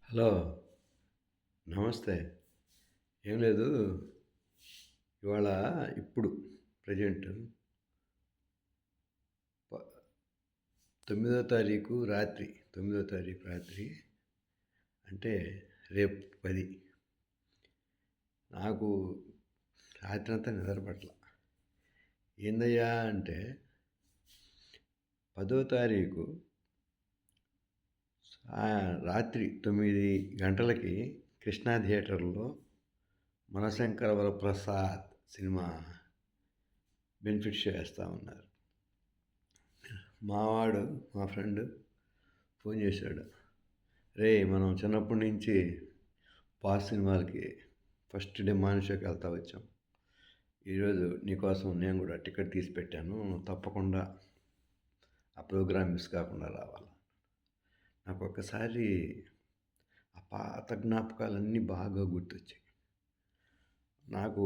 Hello. నమస్తే. ఏం లేదు. ఇవాళ ఇప్పుడు ప్రెజెంట్ ప 9వ తారీఖు రాత్రి 9వ తారీఖు రాత్రి అంటే రేపు 10. నాకు రాత్రంతా నిద్ర పట్టల. ఏందయ్యా అంటే 10వ తారీఖు రాత్రి 9 గంటలకి కృష్ణా థియేటర్‌లో 'మనశంకర వరప్రసాద్' సినిమా బెనిఫిట్ షో ఏస్తా ఉన్నారు. మా ఫ్రెండ్ ఫోన్ చేశాడు. రేయ్! మనం చిన్నప్పటి నుంచి పాస్ సినిమాలకి ఫస్ట్ డే మార్నింగ్ షోకి వెళ్తా వచ్చాం. ఈరోజు నీకోసం నేను కూడా టికెట్ తీసి పెట్టాను. నువ్వు తప్పకుండా ఆ ప్రోగ్రామ్ మిస్ కాకుండా రావాలి. నాకు ఒక్కసారి ఆ పాత జ్ఞాపకాలన్నీ బాగా గుర్తొచ్చాయి. నాకు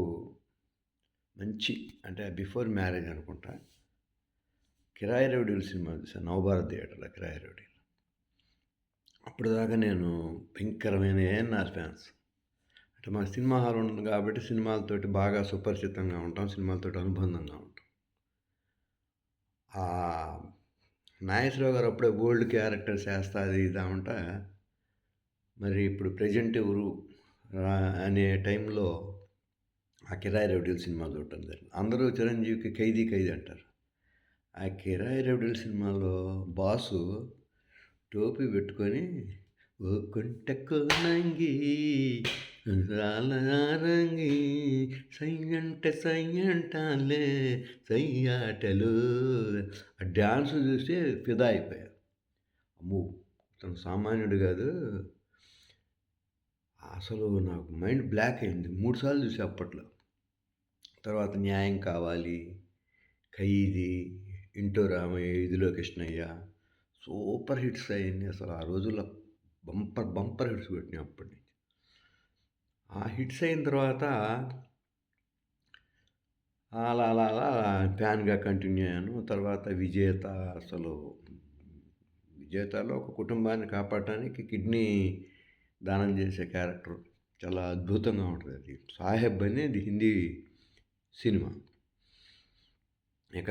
మంచి అంటే బిఫోర్ మ్యారేజ్ అనుకుంటా. 'కిరాయి రౌడీలు' సినిమా చూశాను నవభారత్ థియేటర్‌లో 'కిరాయి రౌడీలు'. అప్పటిదాకా నేను భయంకరమైన ఏఎన్నార్ ఫ్యాన్స్. అంటే మాకు సినిమా హాల్ ఉంటుంది కాబట్టి సినిమాలతోటి బాగా సుపరిచితంగా ఉంటాం. సినిమాలతోటి అనుబంధంగా ఉంటాం. నాగేశ్వరరావు గారు అప్పుడే బోల్డ్ క్యారెక్టర్స్ ఏస్తా అది ఇది అంటా మరి ఇప్పుడు ప్రెజెంట్ ఎవరు అనే టైంలో ఆ 'కిరాయి రౌడీలు' సినిమా చూడటం జరిగింది. అందరూ చిరంజీవికి 'ఖైదీ ఖైదీ' అంటారు. ఆ 'కిరాయి రౌడీలు' సినిమాలో బాసు టోపీ పెట్టుకొని ఓ కుంట కోనంగి రాలంగి సై అంటాలే సై ఆటలు ఆ డ్యాన్స్ చూసి ఫిదా అయిపోయా. అమ్మో! తను సామాన్యుడు కాదు. అసలు నాకు మైండ్ బ్లాక్ అయింది. 3 సార్లు చూసా అప్పట్లో. తర్వాత 'న్యాయం కావాలి', 'ఖైదీ', 'ఇంటో రామయ్య', 'ఇదిలో కృష్ణయ్య' సూపర్ హిట్స్ అయన్నీ అసలు ఆ రోజుల్లో బంపర్ హిట్స్ కొట్టినాయి అప్పటి నుంచి. ఆ హిట్స్ అయిన తర్వాత అలా ఫ్యాన్‌గా కంటిన్యూ అయ్యాను. తర్వాత 'విజేత' అసలు 'విజేతలో' ఒక కుటుంబాన్ని కాపాడటానికి కిడ్నీ దానం చేసే క్యారెక్టర్ చాలా అద్భుతంగా ఉంటది అది. 'సాహెబ్' అనేది హిందీ సినిమా. ఇక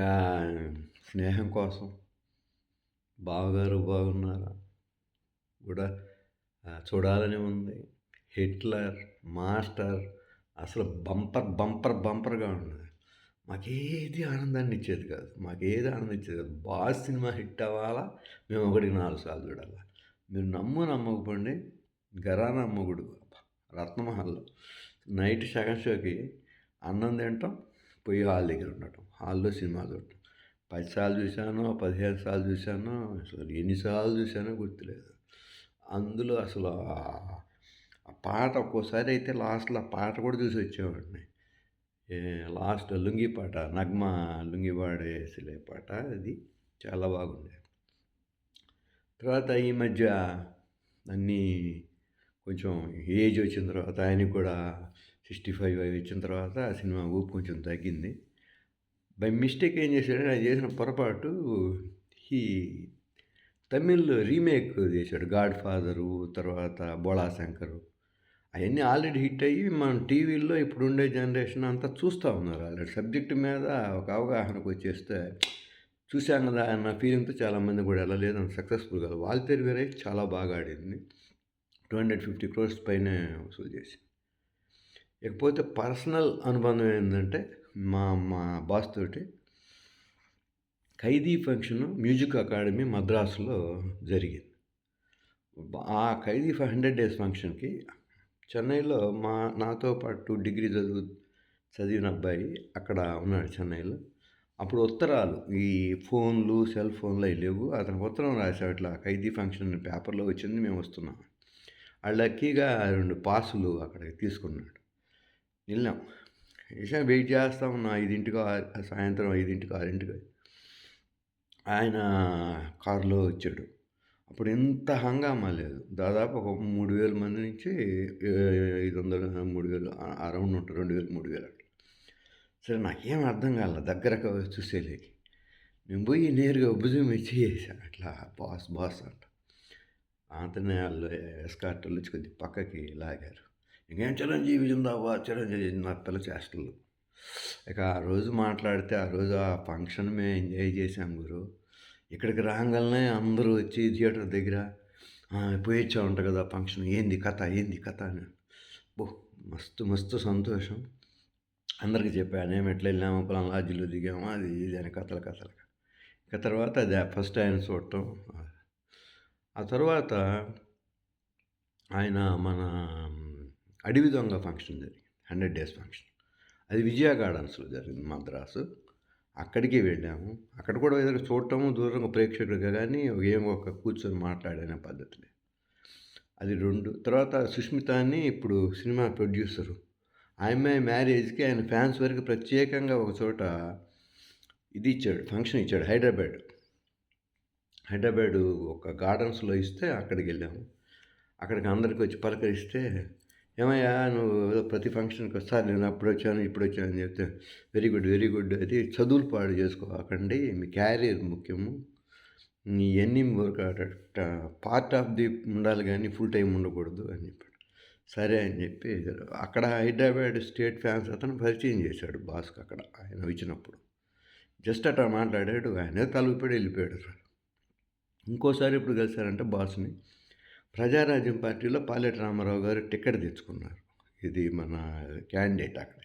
'స్నేహం కోసం', 'బావగారు బాగున్నారా' కూడా చూడాలని ఉంది. 'హిట్లర్', 'మాస్టర్' అసలు బంపర్‌గా ఉన్నది. మాకేది ఆనందాన్ని ఇచ్చేది కాదు. బాస్ సినిమా హిట్ అవ్వాలా, మేము ఒకటికి 4 సార్లు చూడాలా. మీరు నమ్మకపోండి 'ఘరానా మొగుడు' రత్నమహల్‌లో నైట్ సెకండ్ షోకి అన్నం తినటం, పోయి హాల్ దగ్గర ఉండటం. హాల్‌లో సినిమా చూడటం. 10 సార్లు చూశానో, 15 సార్లు చూశానో, అసలు ఎన్ని సార్లు చూశానో గుర్తులేదు. అందులో అసలు ఆ పాట ఒక్కోసారి అయితే లాస్ట్‌లో ఆ పాట కూడా చూసి వచ్చేవాడిని. లాస్ట్ లుంగీ పాట 'నగ్మ' లుంగీ వాడేసిలే పాట అది చాలా బాగుండేది. తర్వాత ఈ మధ్య అన్నీ కొంచెం ఏజ్ వచ్చిన తర్వాత ఆయనకి కూడా 65 అవి వచ్చిన తర్వాత ఆ సినిమా ఊపు కొంచెం తగ్గింది. బై మిస్టేక్ ఏం చేశాడంటే ఆయన చేసిన పొరపాటు ఈ తమిళ్ రీమేక్ చేశాడు 'గాడ్ ఫాదరు' తర్వాత 'బోళా శంకరు' అవన్నీ ఆల్రెడీ హిట్ అయ్యి మనం టీవీల్లో ఇప్పుడుండే జనరేషన్ అంతా చూస్తూ ఉన్నారు. ఆల్రెడీ సబ్జెక్ట్ మీద ఒక అవగాహనకు వచ్చేస్తే చూసాం కదా అన్న ఫీలింగ్‌తో చాలామంది కూడా వెళ్ళలేదు. అంత సక్సెస్‌ఫుల్ కాదు. 'వాల్తేరు వీరయ్య' చాలా బాగా ఆడింది. 250 క్రోర్స్ పైనే వసూలు చేసింది. ఇకపోతే పర్సనల్ అనుబంధం ఏందంటే మా మా బాస్ తోటి 'ఖైదీ' ఫంక్షన్ మ్యూజిక్ అకాడమీ మద్రాసులో జరిగింది. ఆ 'ఖైదీ 100 డేస్' ఫంక్షన్‌కి చెన్నైలో నాతో పాటు డిగ్రీ చదివిన అబ్బాయి అక్కడ ఉన్నాడు చెన్నైలో. అప్పుడు ఉత్తరాలు ఈ ఫోన్లు, సెల్ ఫోన్లు అయి లేవు. అతనికి ఉత్తరం రాసాడు ఇట్లా 'ఖైదీ' ఫంక్షన్ పేపర్‌లో వచ్చింది మేము వస్తున్నాం. ఆడు లక్కీగా 2 పాసులు అక్కడికి తీసుకున్నాడు. వెళ్ళాం. వెయిట్ చేస్తా ఉన్నాం 5కో సాయంత్రం 5కో 6కో ఆయన కారులో వచ్చాడు. అప్పుడు ఇంత హంగామా లేదు. దాదాపు ఒక 3000 మంది నుంచి 500, 3000 ఆ రౌండ్ ఉంటుంది. 2000, 3000 అట్లా. సరే నాకేం అర్థం కాలే దగ్గరగా చూసేలేకి. నేను పోయి నేరుగా భుజం మీద చేయేసా అట్లా బాస్ అంట. అతనే ఆళ్ళు ఎస్కార్టోళ్ళొచ్చి కొద్దిగా పక్కకి లాగారు. ఇంకేం చిరంజీవి జిందాబాద్, చిరంజీవి నా పిల్ల చేష్టలు. ఇక ఆ రోజు మాట్లాడితే, ఆ రోజు ఆ ఫంక్షన్ మేము ఎంజాయ్ చేశాం గురు. ఇక్కడికి రాంగాల్నే అందరూ వచ్చి థియేటర్ దగ్గర పోయొచ్చావంట కదా ఫంక్షన్. ఏంది కథ? ఏంది కథ? అని. అబ్బో! మస్తు మస్తు సంతోషం. అందరికి చెప్పాను. మేము ఎట్లా వెళ్ళాము, పలానా లాడ్జ్‌లో దిగాము, అది ఇది అని కథలు కథలుగా. ఇక తర్వాత అది ఫస్ట్ ఆయన చూడటం. ఆ తర్వాత ఆయన మన 'అడవి దొంగ' ఫంక్షన్ జరిగింది. 100 డేస్ ఫంక్షన్. అది విజయ గార్డెన్స్‌లో జరిగింది మద్రాసు. అక్కడికి వెళ్ళాము. అక్కడ కూడా ఏదో చూడటము దూరంగా ప్రేక్షకుడిగా గానీ, ఏమో ఒక కూర్చొని మాట్లాడనే పద్ధతి లేదు. అది 2. తర్వాత సుష్మిత అని ఇప్పుడు సినిమా ప్రొడ్యూసరు. ఆ అమ్మాయి మ్యారేజ్‌కి ఆయన ఫ్యాన్స్ వరకు ప్రత్యేకంగా ఒక చోట ఇది ఇచ్చాడు. ఫంక్షన్ ఇచ్చాడు హైదరాబాదు ఒక గార్డెన్స్‌లో ఇస్తే అక్కడికెళ్ళాము. అక్కడికి అందరికి వచ్చి పలకరిస్తే, "ఏమయ్యా నువ్వు ఏదో ప్రతి ఫంక్షన్‌కి వస్తారు. నేను అప్పుడొచ్చాను, ఇప్పుడొచ్చాను" అని చెప్తే, "వెరీ గుడ్, వెరీ గుడ్. అది చదువులు పాడు చేసుకోకండి. మీ క్యారియర్ ముఖ్యము. ఇయన్నీ ఒక పార్ట్ ఆఫ్ ది ఉండాలి గానీ ఫుల్ టైమ్ ఉండకూడదు" అని చెప్పాడు. సరే అని చెప్పి అక్కడ హైదరాబాద్ స్టేట్ ఫ్యాన్స్ అతను పరిచయం చేశాడు బాస్‌కి అక్కడ ఆయన వచ్చినప్పుడు. జస్ట్ అట్లా మాట్లాడాడు. ఆయనే తలూపాడు వెళ్ళిపోయాడు. ఇంకోసారి ఎప్పుడు కలిసారంటే బాస్‌ని ప్రజారాజ్యం పార్టీలో పాలెటి రామారావు గారు టికెట్ తెచ్చుకున్నారు. ఇది మన క్యాండిడేట్ అక్కడ.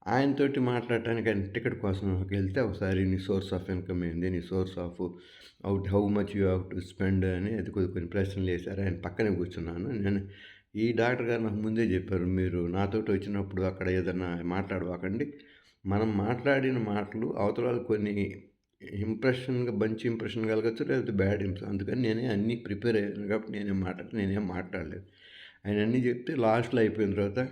ఆయనతోటి మాట్లాడటానికి ఆయన టికెట్ కోసం వెళ్తే ఒకసారి నీ సోర్స్ ఆఫ్ ఇన్‌కమ్ ఏంది? నీ source of how much you have to spend అని అది కొన్ని ప్రశ్నలు వేశారు. ఆయన పక్కనే కూర్చున్నాను. నేను ఈ డాక్టర్ గారు నాకు ముందే చెప్పారు. మీరు నాతోటి వచ్చినప్పుడు అక్కడ ఏదన్నా మాట్లాడబాకండి. మనం మాట్లాడిన మాటలు అవతల కొన్ని మంచి ఇంప్రెషన్ కలగచ్చు. లేకపోతే బ్యాడ్ ఇంప్రెషన్. అందుకని నేనే అన్నీ ప్రిపేర్ అయ్యాను కాబట్టి నేనేం మాట్లాడలేదు. ఆయన అన్నీ చెప్తే లాస్ట్‌లో అయిపోయిన తర్వాత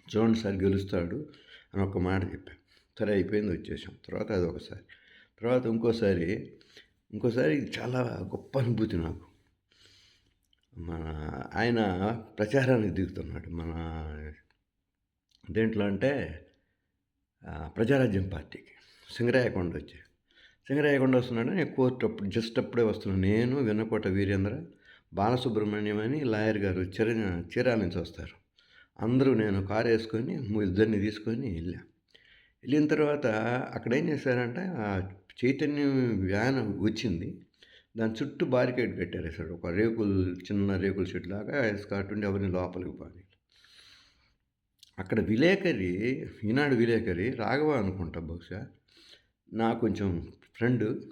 చూడండి సార్ గెలుస్తాడు అని ఒక మాట చెప్పాను. సరే అయిపోయింది వచ్చేసాం. తర్వాత అదొకసారి. తర్వాత ఇంకోసారి చాలా గొప్ప అనుభూతి నాకు. మన ఆయన ప్రచారానికి దిగుతున్నాడు. మన దేంట్లో అంటే ప్రజారాజ్యం పార్టీకి. సింగరాయకొండ వస్తున్నాడు. నేను కోర్టు అప్పుడే వస్తున్నాను. నేను, వెన్నకోట వీరేంద్ర, బాలసుబ్రహ్మణ్యం అని లాయర్ గారు చీరాల నుంచి వస్తారు. అందరూ నేను కారు వేసుకొని ఇద్దరిని తీసుకొని వెళ్ళిన తర్వాత అక్కడ ఏం చేశారంటే ఆ చైతన్యం వ్యాన్ వచ్చింది. దాని చుట్టూ బారికేడ్ కట్టారు. ఒక చిన్న రేకుల షెడ్ లాగా ఎస్కార్ట్ ఉండి ఎవరిని లోపలికి పోని. అక్కడ ఈనాడు విలేకరి రాఘవ అనుకుంటా బహుశా నా కొంచెం ఫ్రెండు.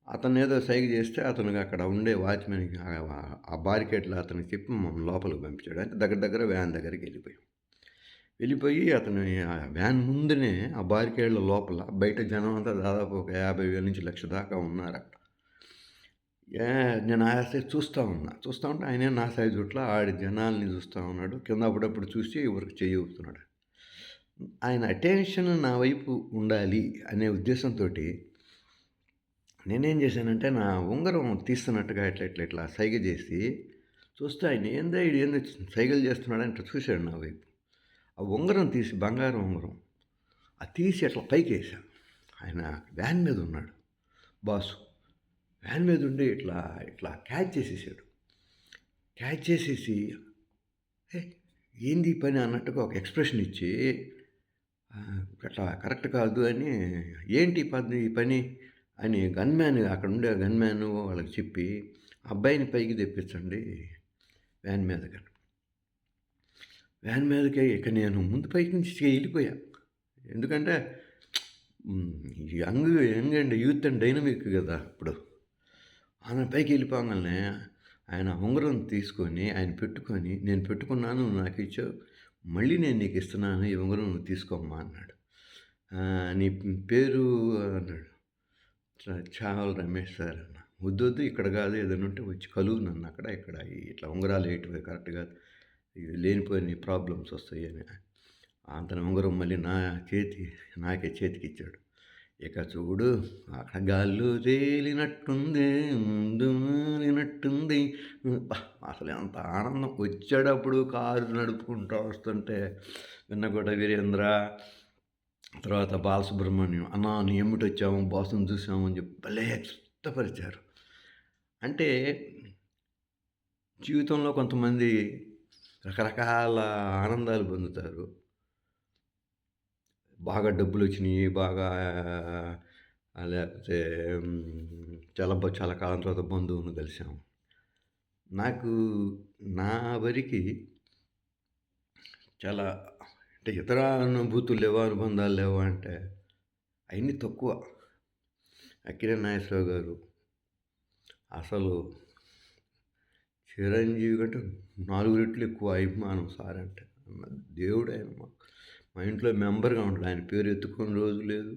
అతనేదో సైగ చేస్తే అతనికి అక్కడ ఉండే వాచ్‌మెన్‌కి ఆ బారికేడ్‌లో అతనికి చెప్పి మమ్మల్ని లోపలికి పంపించాడు. అంటే దగ్గర వ్యాన్ దగ్గరికి వెళ్ళిపోయి అతను ఆ వ్యాన్ ముందునే ఆ బారికేడ్ల లోపల బయట జనం అంతా దాదాపు ఒక 50,000 నుంచి 1,00,000 దాకా ఉన్నారక్కడ. నేను చూస్తూ ఉంటే ఆయనే నా సైజుట్లో ఆడి జనాల్ని చూస్తూ ఉన్నాడు. కింద అప్పుడప్పుడు చూసి ఎవరికి చెయ్యి ఊపుతున్నాడు. ఆయన అటెన్షన్ నా వైపు ఉండాలి అనే ఉద్దేశంతోటి నేనేం చేశానంటే నా ఉంగరం తీస్తున్నట్టుగా ఇట్లా సైగ చేసి చూస్తే ఆయన ఏందో సైగలు చేస్తున్నాడంటే చూశాడు నా వైపు. ఆ ఉంగరం తీసి బంగారం ఉంగరం అది తీసి అట్లా పైకేసా. ఆయన వ్యాన్ మీద ఉన్నాడు బాసు. వ్యాన్ మీద ఉండి ఇట్లా క్యాచ్ చేసేసాడు. క్యాచ్ చేసేసి ఏంది ఈ పని అన్నట్టుగా ఒక ఎక్స్ప్రెషన్ ఇచ్చి అట్లా కరెక్ట్ కాదు అని ఏంటి ఈ పని అని అక్కడ ఉండే గన్‌మ్యాన్ వాళ్ళకి చెప్పి అబ్బాయిని పైకి తెప్పించండి వ్యాన్ మీదకి ఇక నేను ముందు పైకి నుంచి వెళ్ళిపోయా. ఎందుకంటే young and youth and dynamic కదా ఇప్పుడు. ఆమె పైకి వెళ్ళిపోగానే ఆయన ఉంగరం తీసుకొని ఆయన పెట్టుకొని నేను పెట్టుకున్నాను నువ్వు నాకు ఇచ్చావు మళ్ళీ నేను నీకు ఇస్తున్నాను ఈ ఉంగరం నువ్వు తీసుకోమ్మా అన్నాడు. నీ పేరు అన్నాడు. చావల్ రమేష్ సార్ అన్న. వద్దు ఇక్కడ కాదు ఏదైనా ఉంటే వచ్చి కలువు నన్ను ఇక్కడ ఇట్లా ఉంగరాలు వేయటం కరెక్ట్ కాదు. ఇది లేనిపోయిన ప్రాబ్లమ్స్ వస్తాయి అని అతని ఉంగరం మళ్ళీ నాకే చేతికి ఇచ్చాడు. ఇక చూడు అక్కడ గాల్లో తేలినట్టుంది మారినట్టుంది అసలు ఎంత ఆనందం. వచ్చేటప్పుడు కారు నడుపుకుంటూ వస్తుంటే వెన్నకోట వీరేంద్ర తర్వాత బాలసుబ్రహ్మణ్యం అన్నా నీ ఎమ్మిటి వచ్చాము బాసుని చూసాము అని చెప్పి భలే ఇష్టపరిచారు. అంటే జీవితంలో కొంతమంది రకరకాల ఆనందాలు పొందుతారు. బాగా డబ్బులొచ్చినియి, బాగా లేకపోతే చాలా కాలం తర్వాత బంధువులను కలిసాం. నాకు నా వరికి చాలా అంటే ఇతర అనుభూతులు లేవా, అనుబంధాలు లేవా అంటే అయన్నీ తక్కువ. 'అక్కినేని నాగేశ్వరరావు' గారు అసలు చిరంజీవి కంటే 4 రెట్లు ఎక్కువ అభిమానం సారంటే. దేవుడాయన మా ఇంట్లో మెంబర్‌గా ఉంటాడు. ఆయన పేరు ఎత్తుకోని రోజు లేదు.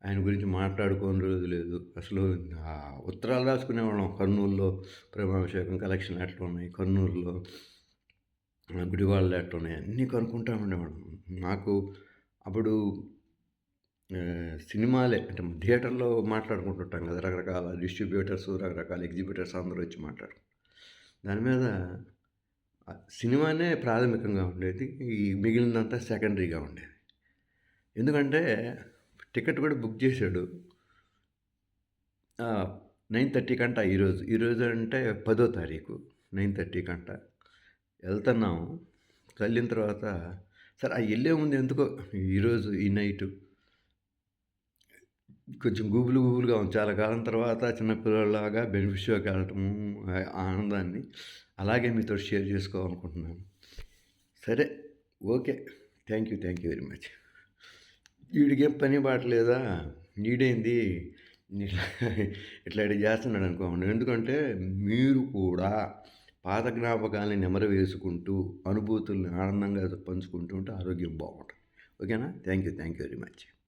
ఆయన గురించి మాట్లాడుకోని రోజు లేదు. అసలు ఉత్తరాలు రాసుకునేవాళ్ళం. కర్నూలులో ప్రేమాభిషేకం కలెక్షన్‌లు ఎట్లున్నాయి, కర్నూలులో గుడివాడలో ఎట్లున్నాయి అన్నీ కనుక్కుంటా ఉండేవాళ్ళం. నాకు అప్పుడు సినిమాలే అంటే థియేటర్‌లో మాట్లాడుకుంటుంటాం కదా! రకరకాల డిస్ట్రిబ్యూటర్స్, రకరకాల ఎగ్జిబిటర్స్ అందరూ వచ్చి దాని మీద సినిమానే ప్రాథమికంగా ఉండేది. ఈ మిగిలినదంతా సెకండరీగా ఉండేది. ఎందుకంటే టికెట్ కూడా బుక్ చేసాడు. 9:30 కంట ఈరోజు. ఈరోజు అంటే 10వ తారీఖు 9:30 కంట. ఎళ్తున్నాము. వెళ్ళిన తర్వాత సరే ఎళ్ళే ముందు ఎందుకో ఈరోజు ఈ నైటు కొంచెం గుబులుగా ఉంది. చాలా కాలం తర్వాత చిన్న పిల్లోడిలాగా బెనిఫిట్ షోకి వెళ్ళటము, ఆ ఆనందాన్ని అలాగే మీతోటి షేర్ చేసుకోవాలనుకుంటున్నాను. సరే. Okay. Thank you very much. ఈడికేం పని పాట లేదా? ఈడేంది ఇట్లా చేస్తున్నాడనుకో. ఎందుకంటే మీరు కూడా పాత జ్ఞాపకాల్ని నెమరు వేసుకుంటూ, అనుభూతుల్ని ఆనందంగా పంచుకుంటూ ఉంటే ఆరోగ్యం బావుంటది. ఓకేనా? Thank you very much.